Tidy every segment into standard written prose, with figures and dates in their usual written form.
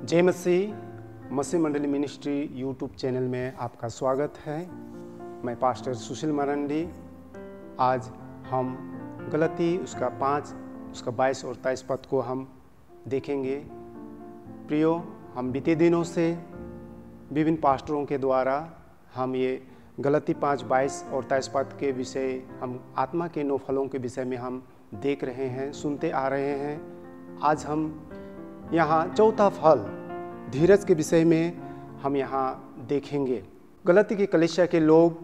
जय मसीह मंडली ministry YouTube channel में आपका स्वागत है। मैं पास्टर सुशील मरांडी। आज हम गलती उसका 5 उसका 22 और 23 पद को हम देखेंगे। प्रियो, हम बीते दिनों से विभिन्न पास्टरों के द्वारा हम ये गलती 5, 22 और 23 पद के विषय, हम आत्मा के 9 फलों के विषय में हम देख रहे हैं, सुनते आ रहे हैं। आज हम यहाँ चौथा फल धीरज के विषय में हम यहाँ देखेंगे। गलती की कलीसिया के लोग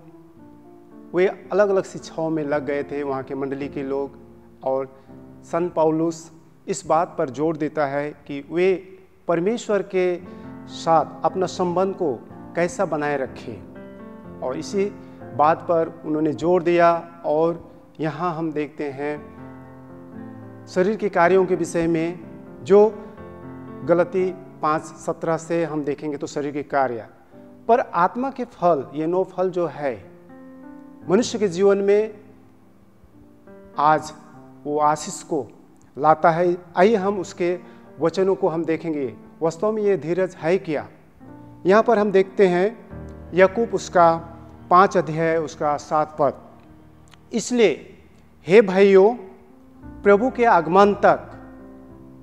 वे अलग अलग शिक्षाओं में लग गए थे, वहाँ के मंडली के लोग, और संत पौलुस इस बात पर जोर देता है कि वे परमेश्वर के साथ अपना संबंध को कैसा बनाए रखें, और इसी बात पर उन्होंने जोर दिया। और यहाँ हम देखते हैं शरीर के कार्यों के विषय में, जो गलती 5:17 से हम देखेंगे तो शरीर के कार्य, पर आत्मा के फल, ये 9 फल जो है मनुष्य के जीवन में आज वो आशीष को लाता है। आइए हम उसके वचनों को हम देखेंगे, वास्तव में ये धीरज है क्या। यहाँ पर हम देखते हैं याकूब उसका 5 अध्याय उसका 7 पद। इसलिए हे भाइयों, प्रभु के आगमन तक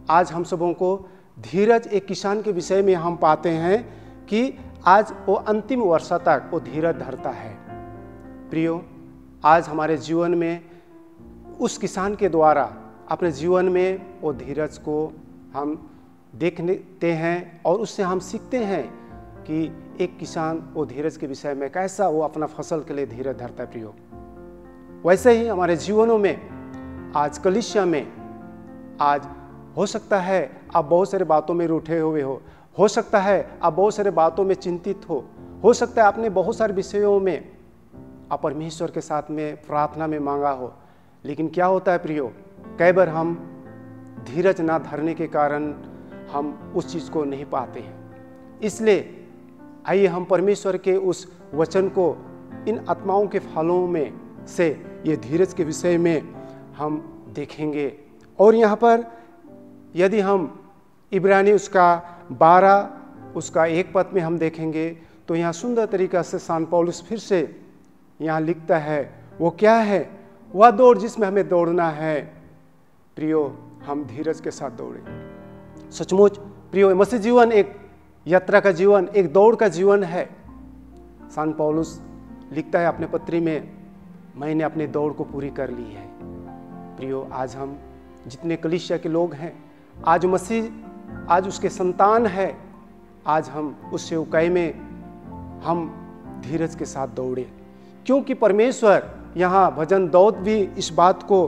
आज हम सबों को धीरज, एक किसान के विषय में हम पाते हैं कि आज वो अंतिम वर्षा तक वो धीरज धरता है। प्रियो, आज हमारे जीवन में उस किसान के द्वारा अपने जीवन में वो धीरज को हम देखते हैं और उससे हम सीखते हैं कि एक किसान वो धीरज के विषय में कैसा वो अपना फसल के लिए धीरज धरता है। प्रियो, वैसे ही हमारे जीवनों में आज कलीसिया में आज हो सकता है आप बहुत सारे बातों में रूठे हुए हो सकता है आप बहुत सारे बातों में चिंतित हो सकता है आपने बहुत सारे विषयों में आप परमेश्वर के साथ में प्रार्थना में मांगा हो, लेकिन क्या होता है प्रियो, कई बार हम धीरज ना धरने के कारण हम उस चीज़ को नहीं पाते हैं। इसलिए आइए हम परमेश्वर के उस वचन को इन आत्माओं के फलों में से ये धीरज के विषय में हम देखेंगे। और यहाँ पर यदि हम इब्रानी उसका 12 उसका 1 पद में हम देखेंगे तो यहाँ सुंदर तरीका से संत पौलुस फिर से यहाँ लिखता है, वो क्या है, वह दौड़ जिसमें हमें दौड़ना है। प्रियो, हम धीरज के साथ दौड़े। सचमुच प्रियो, मसीह जीवन एक यात्रा का जीवन, एक दौड़ का जीवन है। संत पौलुस लिखता है अपने पत्री में, मैंने अपनी दौड़ को पूरी कर ली है। प्रियो, आज हम जितने कलीसिया के लोग हैं, आज मसीह आज उसके संतान है, आज हम उस सेवकाई में हम धीरज के साथ दौड़े, क्योंकि परमेश्वर यहाँ भजन दाऊद भी इस बात को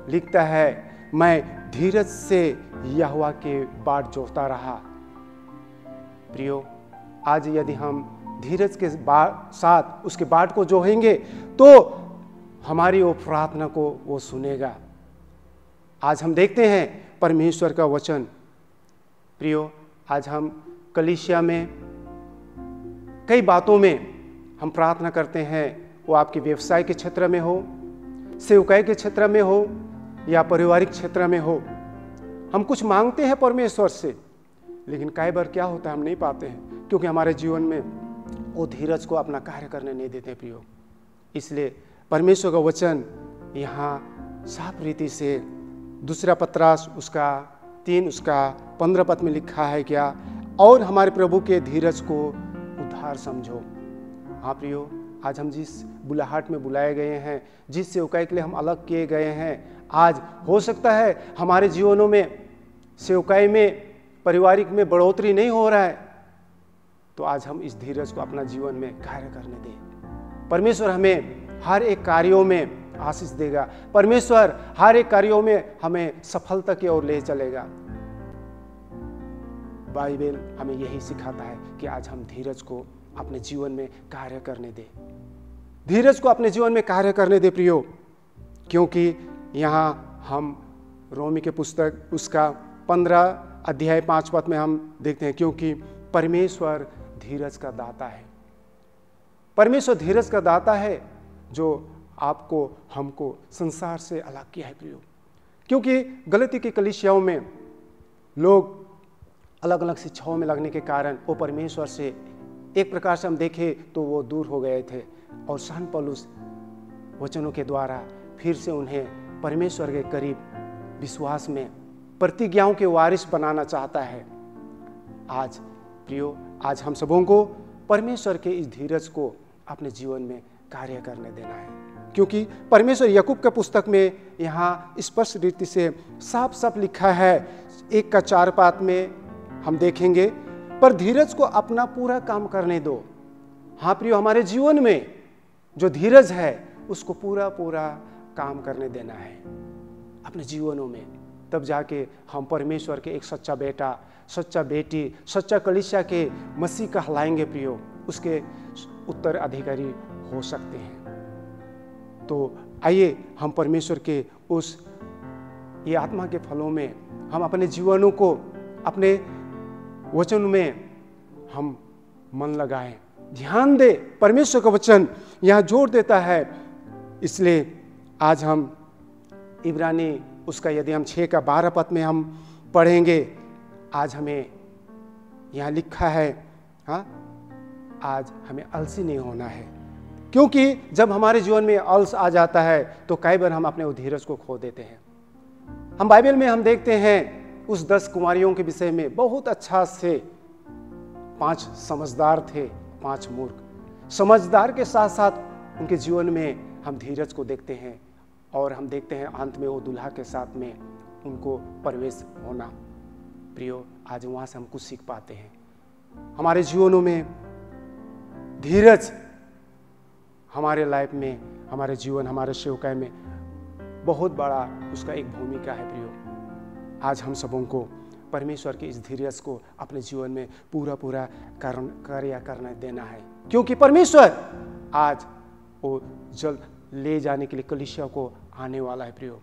लिखता है, मैं धीरज से यहोवा के बाट जोहता रहा। प्रियो, आज यदि हम धीरज के साथ उसके बाट को जोहेंगे तो हमारी वो प्रार्थना को वो सुनेगा। आज हम देखते हैं परमेश्वर का वचन। प्रियो, आज हम कलीसिया में कई बातों में हम प्रार्थना करते हैं, वो आपके व्यवसाय के क्षेत्र में हो, सेवकाई के क्षेत्र में हो या पारिवारिक क्षेत्र में हो। हम कुछ मांगते हैं परमेश्वर से, लेकिन कई बार क्या होता है हम नहीं पाते हैं, क्योंकि हमारे जीवन में वो धीरज को अपना कार्य करने नहीं देते। प्रियो, इसलिए परमेश्वर का वचन यहाँ साफ रीति से 2 पत्रास उसका 3 उसका 15 पद में लिखा है क्या, और हमारे प्रभु के धीरज को उद्धार समझो। हाँ प्रियो, आज हम जिस बुलाहट में बुलाए गए हैं, जिस सेवकाई के लिए हम अलग किए गए हैं, आज हो सकता है हमारे जीवनों में सेवकाई में पारिवारिक में बढ़ोतरी नहीं हो रहा है, तो आज हम इस धीरज को अपना जीवन में कार्य करने दें। परमेश्वर हमें हर एक कार्यों में आशीष देगा। परमेश्वर हर एक कार्यों में हमें सफलता की ओर ले चलेगा। बाइबल हमें यही सिखाता है कि आज हम धीरज को अपने जीवन में कार्य करने दें, धीरज को अपने जीवन में कार्य करने दें प्रियो, क्योंकि यहाँ हम रोमी के पुस्तक उसका 15 अध्याय 5 पद में हम देखते हैं, क्योंकि परमेश्वर धीरज का दाता है। परमेश्वर धीरज का दाता है। जो आपको हमको संसार से अलग किया है प्रियो। क्योंकि गलती की कलीसियाओं में लोग अलग अलग शिक्षाओं में लगने के कारण वो परमेश्वर से एक प्रकार से हम देखें तो वो दूर हो गए थे, और संत पौलुस वचनों के द्वारा फिर से उन्हें परमेश्वर के करीब विश्वास में प्रतिज्ञाओं के वारिस बनाना चाहता है। आज प्रियो, आज हम सबों को परमेश्वर के इस धीरज को अपने जीवन में कार्य करने देना है, क्योंकि परमेश्वर याकूब के पुस्तक में यहाँ स्पष्ट रीति से साफ साफ लिखा है, 1:4 में हम देखेंगे, पर धीरज को अपना पूरा काम करने दो। हाँ प्रियो, हमारे जीवन में जो धीरज है उसको पूरा पूरा काम करने देना है अपने जीवनों में, तब जाके हम परमेश्वर के एक सच्चा बेटा, सच्चा बेटी, सच्चा कलीसिया के मसीह कहलाएंगे प्रियो, उसके उत्तराधिकारी हो सकते हैं। तो आइए हम परमेश्वर के उस ये आत्मा के फलों में हम अपने जीवनों को, अपने वचन में हम मन लगाएं, ध्यान दे। परमेश्वर का वचन यहाँ जोर देता है, इसलिए आज हम इब्रानी उसका यदि हम 6:12 में हम पढ़ेंगे, आज हमें यहाँ लिखा है, हाँ, आज हमें आलसी नहीं होना है, क्योंकि जब हमारे जीवन में आलस आ जाता है तो कई बार हम अपने धीरज को खो देते हैं। हम बाइबल में हम देखते हैं उस 10 कुमारियों के विषय में बहुत अच्छा से 5 समझदार थे, 5 मूर्ख। समझदार के साथ साथ उनके जीवन में हम धीरज को देखते हैं, और हम देखते हैं अंत में वो दूल्हा के साथ में उनको प्रवेश होना। प्रियो, आज वहाँ से हम कुछ सीख पाते हैं। हमारे जीवनों में धीरज हमारे लाइफ में, हमारे जीवन, हमारे सेवकाई में बहुत बड़ा उसका एक भूमिका है प्रियो। आज हम सबों को परमेश्वर के इस धीरज को अपने जीवन में पूरा पूरा कार्य करने देना है, क्योंकि परमेश्वर आज वो जल्द ले जाने के लिए कलीसिया को आने वाला है प्रियो।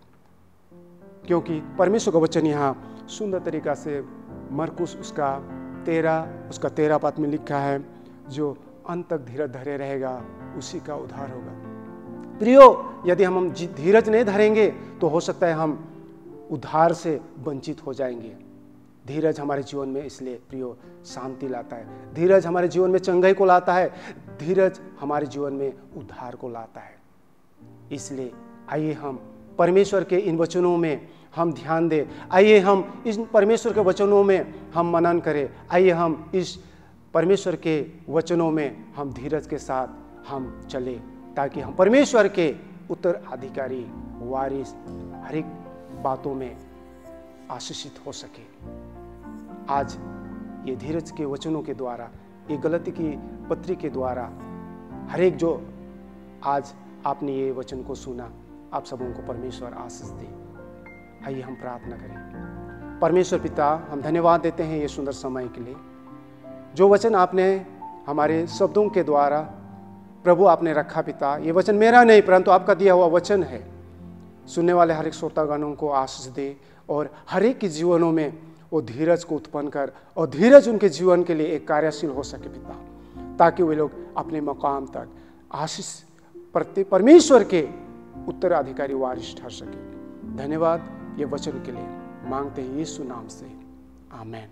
क्योंकि परमेश्वर का वचन यहाँ सुंदर तरीका से मरकुस उसका 13 में लिखा है, जो अंत तक धीरज धरे रहेगा उसी का उद्धार होगा। प्रियो, यदि हम धीरज नहीं धरेंगे तो हो सकता है हम उद्धार से वंचित हो जाएंगे। धीरज हमारे जीवन में इसलिए प्रियो शांति लाता है, धीरज हमारे जीवन में चंगाई को लाता है, धीरज हमारे जीवन में उद्धार को लाता है। इसलिए आइए हम परमेश्वर के इन वचनों में हम ध्यान दें, आइए हम इस परमेश्वर के वचनों में हम मनन करें, आइए हम इस परमेश्वर के वचनों में हम धीरज के साथ हम चले, ताकि हम परमेश्वर के उत्तराधिकारी, वारिस, हर एक बातों में आशीषित हो सके। आज ये धीरज के वचनों के द्वारा, ये गलती की पत्री के द्वारा, हर एक जो आज आपने ये वचन को सुना, आप सबों को परमेश्वर आशीष दे। आइए हम प्रार्थना करें। परमेश्वर पिता, हम धन्यवाद देते हैं ये सुंदर समय के लिए, जो वचन आपने हमारे शब्दों के द्वारा प्रभु आपने रखा। पिता, ये वचन मेरा नहीं परंतु आपका दिया हुआ वचन है। सुनने वाले हर एक श्रोतागणों को आशीष दे, और हर एक के जीवनों में वो धीरज को उत्पन्न कर, और धीरज उनके जीवन के लिए एक कार्यशील हो सके पिता, ताकि वे लोग अपने मकाम तक आशीष परमेश्वर के उत्तराधिकारी वारिस ठहर सके। धन्यवाद ये वचन के लिए मांगते हैं यीशु नाम से, आमीन।